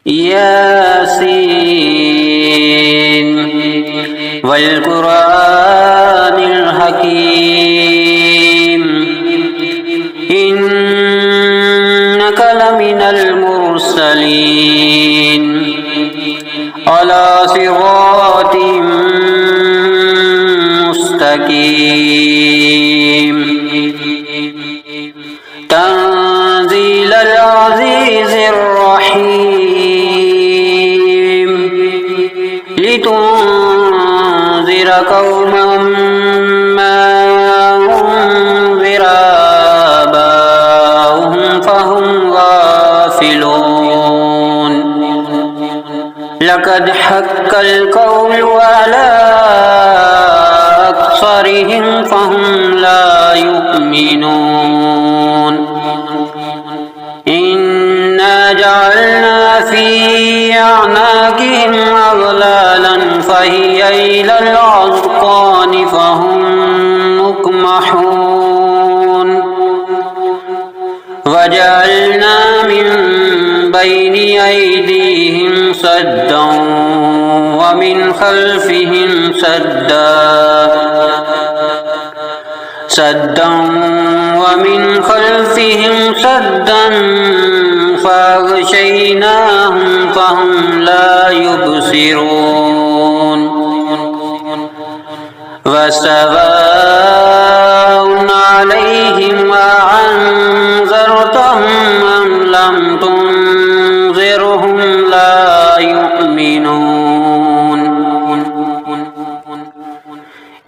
ياسين والقرآن الحكيم إنك لمن المرسلين على صراط مستقيم تنزيل العزيز الرحيم لتنذر قوما ما أنذر آباؤهم فهم غافلون لقد حق القول على أكثرهم فهم لا يؤمنون إنا جعلنا في أعناقهم أغلالا فهي إلى الأذقان فهم مقمحون وجعلنا من بين أيديهم سدا ومن خلفهم سدا ومن خلفهم سدا فأغشيناهم فهم لا يبصرون وسواء عليهم أأنذرتهم أم لم تنذرهم لا يؤمنون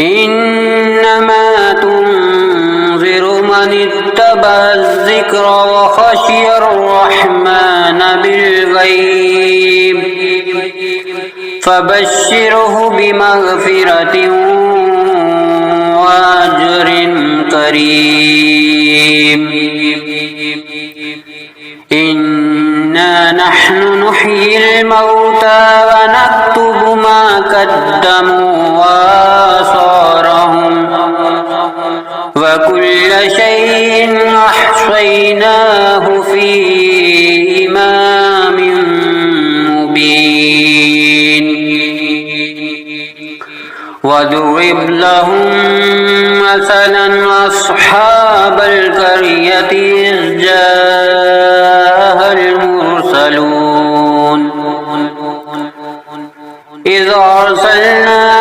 إنما تنذر من اتبع الذكر وخشي الرحمن بالغيب فبشره بمغفرة وأجر كريم إنا نحن نحيي الموتى ونكتب ما قدموا وآثارهم وكل شيء أحصيناه في إمام مبين واضرب لهم مثلا أصحاب القرية إذ جاءها المرسلون إذ أرسلنا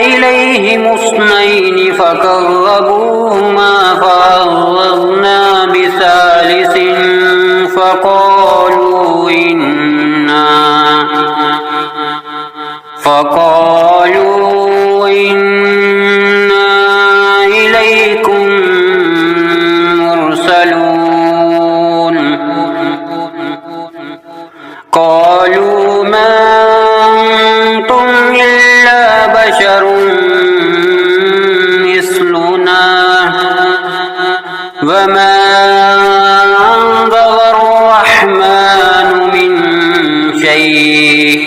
إليهم اثنين فكذبوهما فعززنا بثالث فقالوا إنا إليكم مرسلون قالوا ما أنتم إلا بشر مثلنا وما أنزل الرحمن من شيء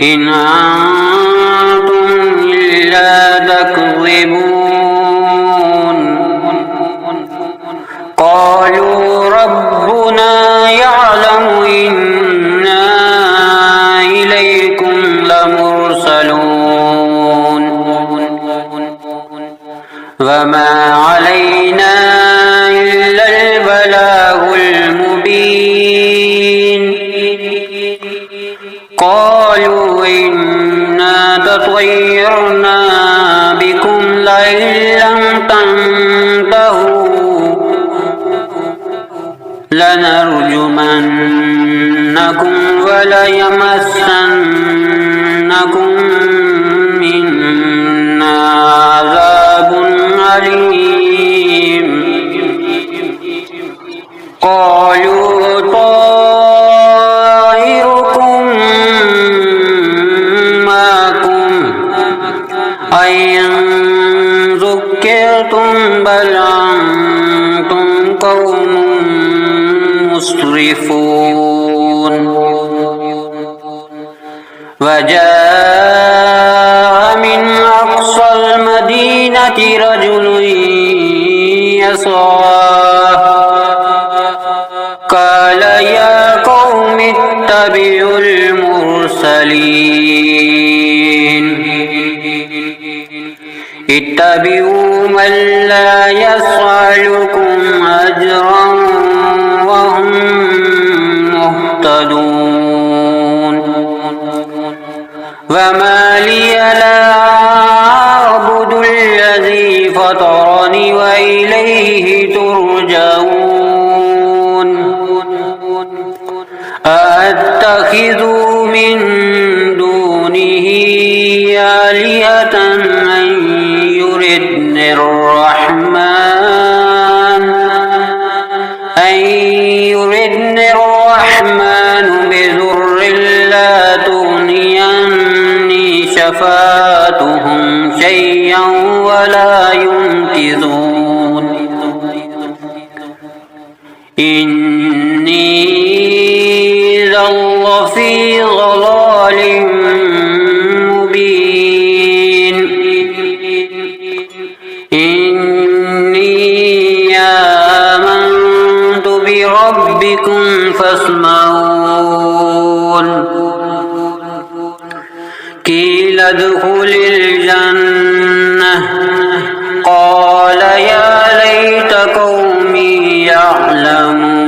إن أنتم إلا تكذبون قالوا ربنا يعلم إنا إليكم لمرسلون وما علينا إلا البلاغ المبين قالوا إنا تطيرنا بكم لئن لم تنتهوا لنرجمنكم وليمسنكم منا عذاب أليم قالوا طائركم معكم أئن ذكرتم بل أنتم قوم مسرفون وجاء من أقصى المدينة رجل يسعى اتبعوا من لا يسألكم أجرا وهم مهتدون وما لي لا أعبد الذي فطرني وإليه ترجعون أأتخذ من دونه آلهة من يردني الرحمن بضر لا تغني عني شفاعتهم شيئا ولا ينقذون إني إذا لفي ضلال مبين إني آمنت بربكم فاسمعون قيل ادخل الجنة قال يا ليت قومي يعلمون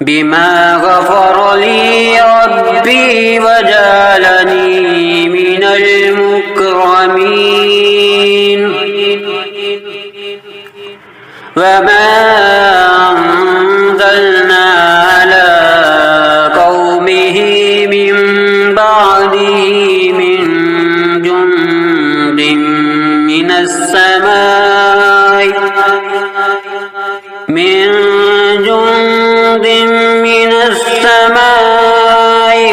بما غفر لي ربي وجعلني من المكرمين وما أنزلنا على قومه من بعده من جند من السماء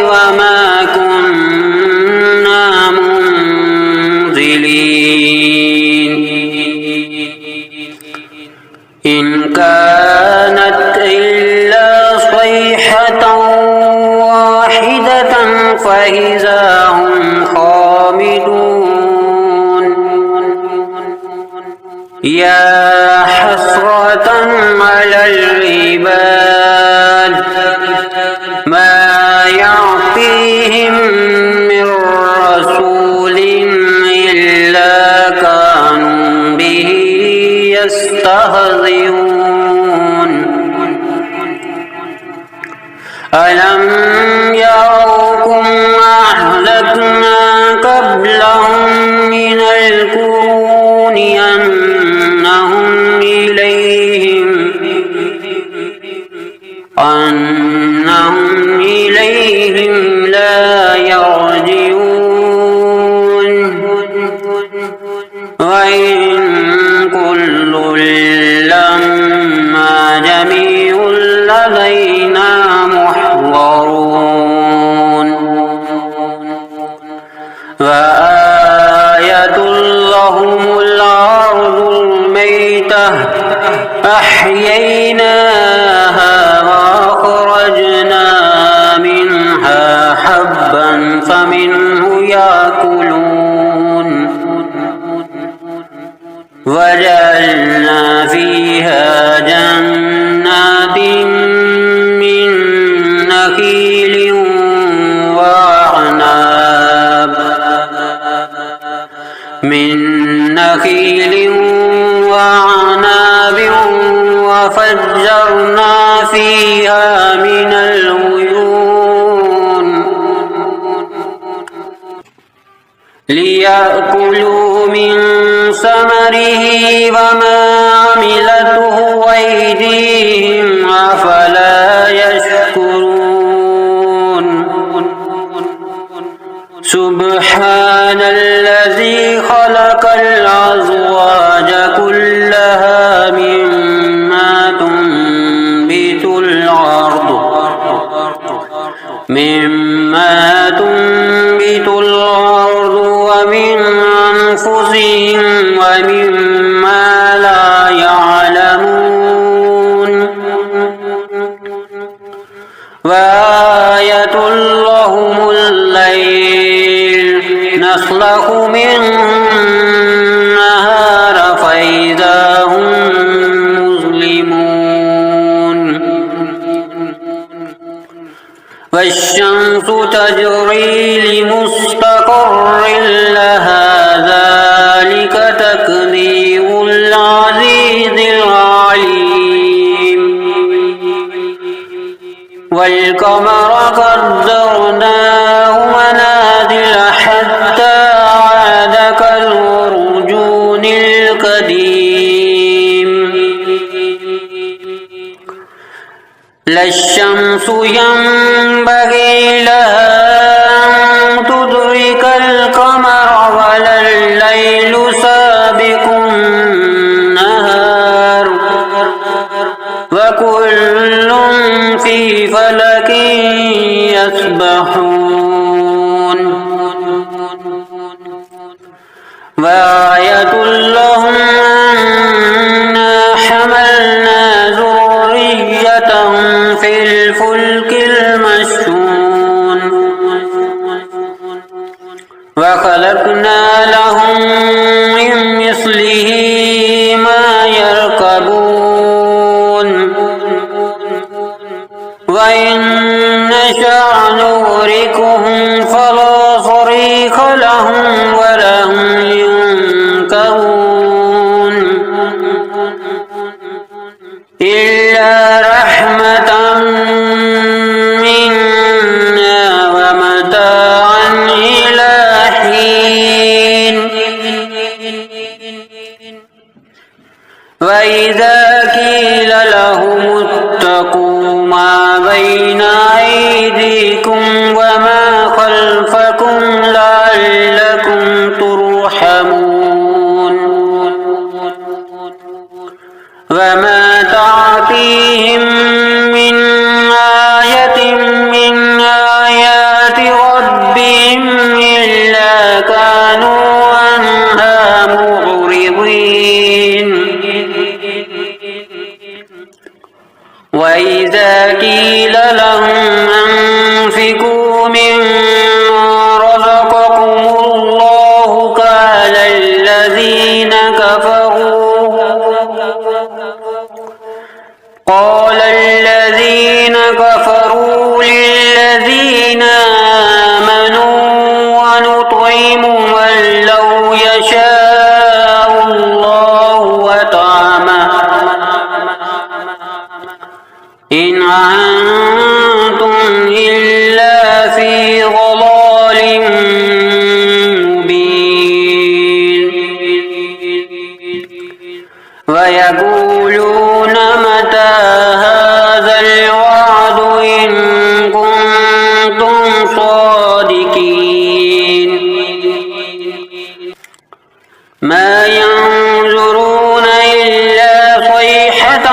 وما كنا منزلين إن كانت إلا صيحة واحدة فإذا هم خامدون يا حسرة على العباد ما يعطيهم من رسول إلا كانوا به يستهزئون ألم يروا أهلكنا قبلهم من القرون أنهم إليهم لا يرجعون وإن كل لما جميع لدينا محضرون وآية لهم الأرض الميتة أحييناها وأخرجنا منها حبا فمنه يأكلون وجعلنا فيها جنات من نخيل وعناب وفجرنا فيها من العيون ليأكلوا من ثمره وما عملته أيديهم أفلا يشكرون سبحان الذي خلق الأزواج كلها مما تنبت الأرض ومن أنفسهم ومما لا يعلمون وآية لهم الليل نسلخ القمر قدرناه منازل حتى عاد كالعرجون القديم لا الشمس ينبغي لها أن تدرك القمر ولا الليل سابق النهار وكل في فلك يسبحون وآية لهم أنا حملنا ذريتهم في الفلك المشحون وخلقنا لهم من مثله ما يركبون وإن نشأ نغرقهم فلا صريخ لهم ولا هم ينقذون إلا رحمة منا ومتاعا إلى حين وإذا قيل لهم اتقوا ما بين أيديكم وما خلفكم لعلكم ترحمون وما تعطيهم من آية من آيات ربهم إلا كانوا عنها معرضين وإذا قيل لهم أنفقوا مما رزقكم الله قال الذين كفروا للذين آمنوا ونطعم من لو يشاء الله وطعمه إن أنتم إلا في ضلال مبين ويقولون متى هذا الوعد إن كنتم صادقين ما ينظرون إلا صيحة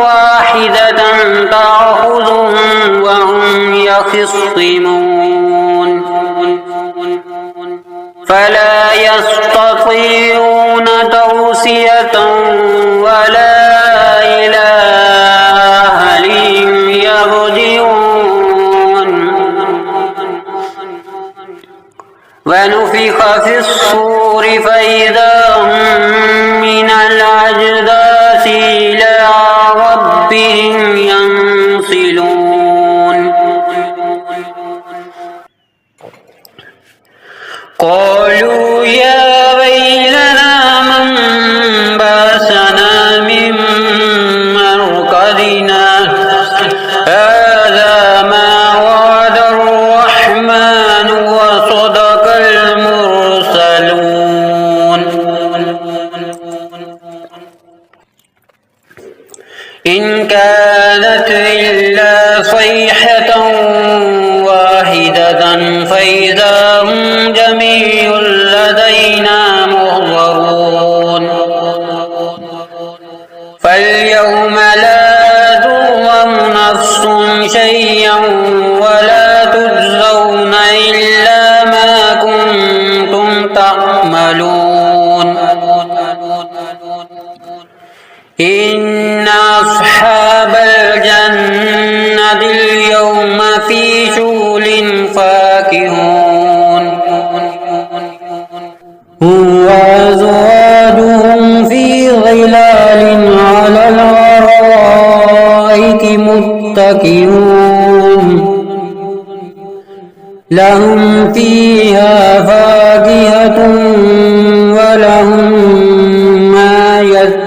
واحدة تأخذهم وهم يخصمون فلا يستطيعون توصية ولا إلى أهلهم يرجعون ونفخ في الصور فإذا هم من الأجداث إلى ربهم ينسلون قالوا يا ويلنا من بعثنا من مرقدنا هذا ما وعد الرحمن وصدق المرسلون إن كانت إلا صيحة واحدة فإذا هم جميع لدينا محضرون فاليوم لا تظلم نفس شيئا ولا تجزون إلا ما كنتم تعملون إن أصحاب الجنة اليوم في شغل فاكهون هم وأزواجهم في ظلال على الأرائك متكئون لهم فيها فاكهة ولهم ما يدعون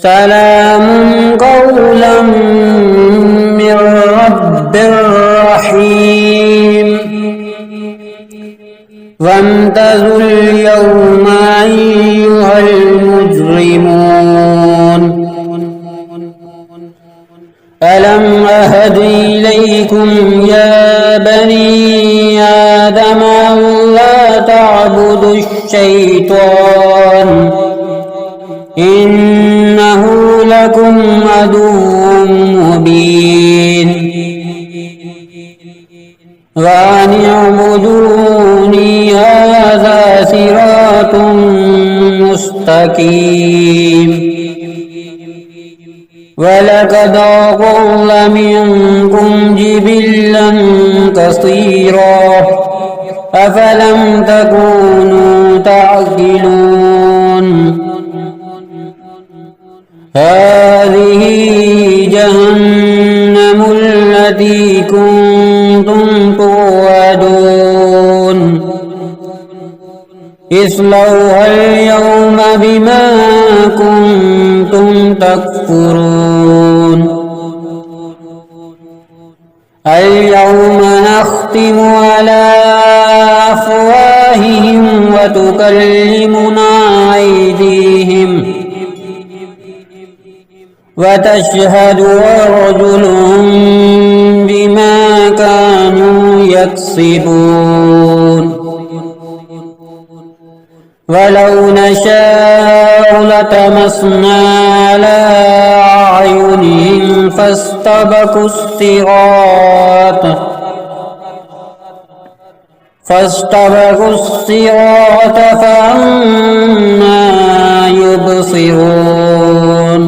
سلام قولا من رب رحيم وامتازوا اليوم أيها المجرمون ألم أهد إليكم يا بني آدم ألا تعبدوا الشيطان إنه لكم عدو مبين وأن اعبدوني هذا صراط مستقيم ولقد أضل منكم جبلا كثيرا أفلم تكونوا تعقلون هذه جهنم التي كنتم توعدون اصلوها اليوم بما كنتم تكفرون اليوم نختم على أفواههم وتكلمنا أيديهم وتشهد أرجلهم بما كانوا يكسبون ولو نشاء لطمسنا على أعينهم فاستبقوا الصراط فأنى يبصرون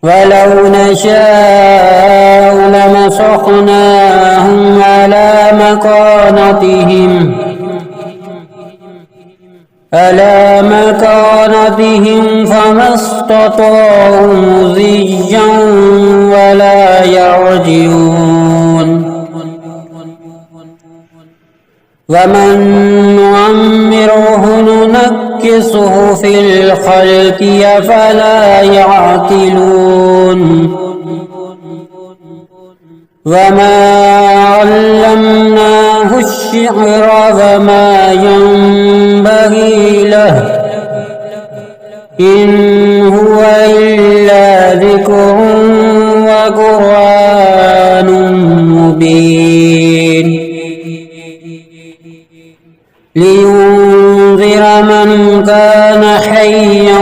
ولو نشاء لمسخناهم على مكانتهم فما استطاعوا مضيا ولا يرجعون ومن نعمره ننكسه في الخلق أفلا يعقلون وما علمناه الشعر وما ينبغي له إن هو إلا ذكر وقرآن مبين لينذر من كان حيا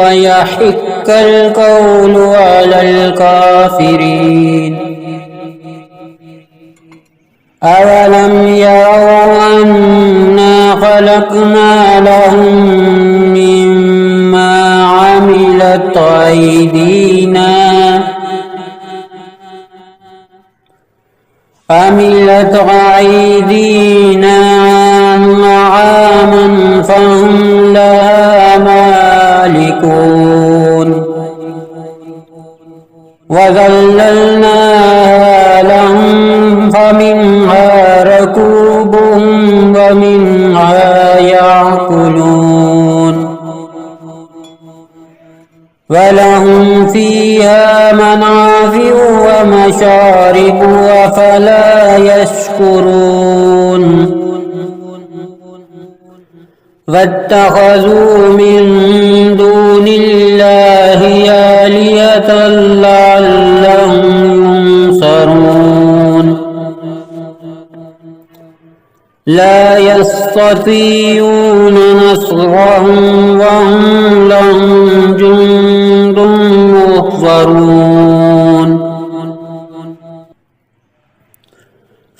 ويحق القول على الكافرين أولم يروا أنا خلقنا لهم مما عملت أيدينا أنعاما فهم لها مالكون وذللناها لهم فمنها ركوبهم ومنها يأكلون ولهم فيها منافع ومشارب أفلا يشكرون واتخذوا من دون الله آلهة لعلهم ينصرون لا يستطيعون نصرهم وهم لهم جند محضرون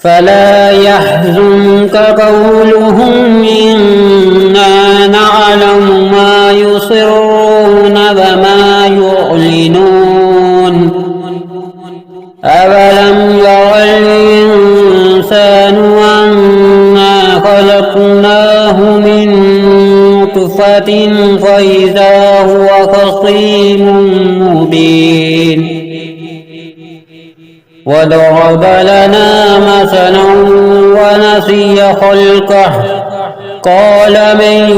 فلا يحزنك قولهم إنا نعلم ما يصرون وما يعلنون أولم ير الإنسان أنا خلقناه من نطفة فإذا هو خصيم مبين وضرب لنا مثلا ونسي خلقه قال من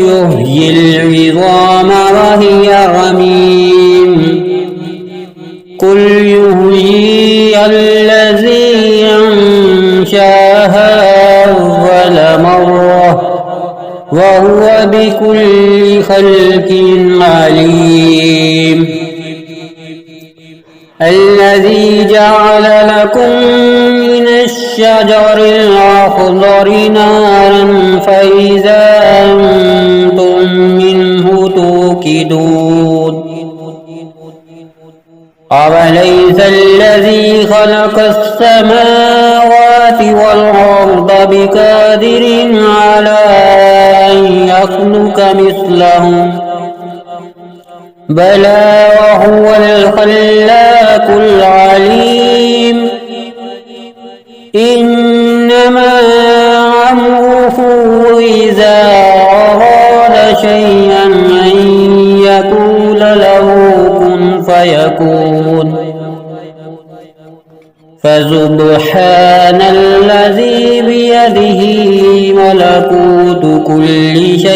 يحيي العظام وهي رميم قل يحييها الذي أنشاها أول مرة وهو بكل خلق عليم الذي جعل لكم من الشجر الأخضر نارا فإذا أنتم منه توقدون أوليس الذي خلق السماوات والأرض بقادر على أن يخلق مثلهم بلى وهو الخلاق العليم إنما أمره إذا أراد شيئا أن يقول له كن فيكون فسبحان الذي بيده ملكوت كل شيء